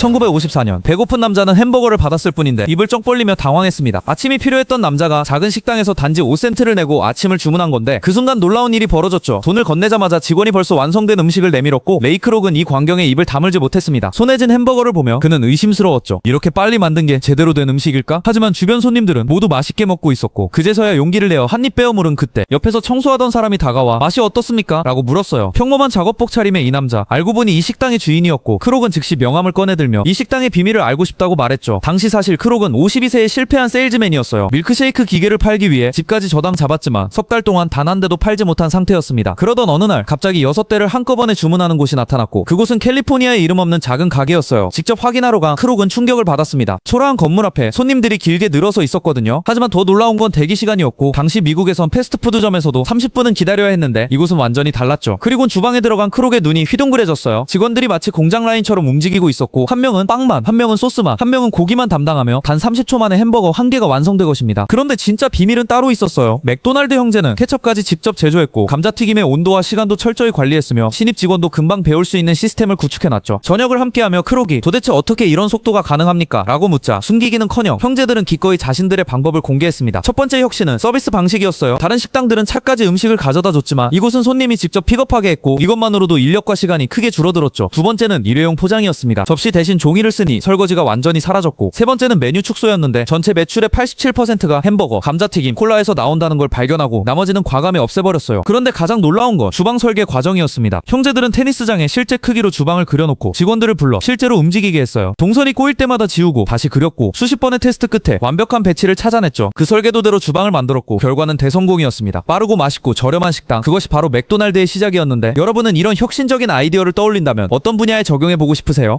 1954년 배고픈 남자는 햄버거를 받았을 뿐인데 입을 쩍 벌리며 당황했습니다. 아침이 필요했던 남자가 작은 식당에서 단지 5센트를 내고 아침을 주문한 건데 그 순간 놀라운 일이 벌어졌죠. 돈을 건네자마자 직원이 벌써 완성된 음식을 내밀었고 레이크록은 이 광경에 입을 다물지 못했습니다. 손에 쥔 햄버거를 보며 그는 의심스러웠죠. 이렇게 빨리 만든 게 제대로 된 음식일까? 하지만 주변 손님들은 모두 맛있게 먹고 있었고 그제서야 용기를 내어 한 입 빼어 물은 그때 옆에서 청소하던 사람이 다가와 맛이 어떻습니까? 라고 물었어요. 평범한 작업복 차림의 이 남자, 알고 보니 이 식당의 주인이었고 크록은 즉시 명함을 꺼내들며 이 식당의 비밀을 알고 싶다고 말했죠. 당시 사실 크록은 52세의 실패한 세일즈맨이었어요. 밀크쉐이크 기계를 팔기 위해 집까지 저당 잡았지만 석 달 동안 단 한 대도 팔지 못한 상태였습니다. 그러던 어느 날 갑자기 6대를 한꺼번에 주문하는 곳이 나타났고 그곳은 캘리포니아에 이름 없는 작은 가게였어요. 직접 확인하러 간 크록은 충격을 받았습니다. 초라한 건물 앞에 손님들이 길게 늘어서 있었거든요. 하지만 더 놀라운 건 대기 시간이었고 당시 미국에선 패스트푸드점에서도 30분은 기다려야 했는데 이곳은 완전히 달랐죠. 그리곤 주방에 들어간 크록의 눈이 휘둥그레졌어요. 직원들이 마치 공장 라인처럼 움직이고 있었고 한 명은 빵만, 한 명은 소스만, 한 명은 고기만 담당하며 단 30초 만에 햄버거 한 개가 완성된 것입니다. 그런데 진짜 비밀은 따로 있었어요. 맥도날드 형제는 케첩까지 직접 제조했고 감자튀김의 온도와 시간도 철저히 관리했으며 신입 직원도 금방 배울 수 있는 시스템을 구축해놨죠. 저녁을 함께하며 크록이 도대체 어떻게 이런 속도가 가능합니까? 라고 묻자 숨기기는커녕 형제들은 기꺼이 자신들의 방법을 공개했습니다. 첫 번째 혁신은 서비스 방식이었어요. 다른 식당들은 차까지 음식을 가져다 줬지만 이곳은 손님이 직접 픽업하게 했고 이것만으로도 인력과 시간이 크게 줄어들었죠. 두 번째는 일회용 포장이었습니다. 접시 대신 종이를 쓰니 설거지가 완전히 사라졌고 세 번째는 메뉴 축소였는데 전체 매출의 87%가 햄버거, 감자튀김, 콜라에서 나온다는 걸 발견하고 나머지는 과감히 없애버렸어요. 그런데 가장 놀라운 건 주방 설계 과정이었습니다. 형제들은 테니스장에 실제 크기로 주방을 그려놓고 직원들을 불러 실제로 움직이게 했어요. 동선이 꼬일 때마다 지우고 다시 그렸고 수십 번의 테스트 끝에 완벽한 배치를 찾아냈죠. 그 설계도대로 주방을 만들었고 결과는 대성공이었습니다. 빠르고 맛있고 저렴한 식당, 그것이 바로 맥도날드의 시작이었는데 여러분은 이런 혁신적인 아이디어를 떠올린다면 어떤 분야에 적용해보고 싶으세요?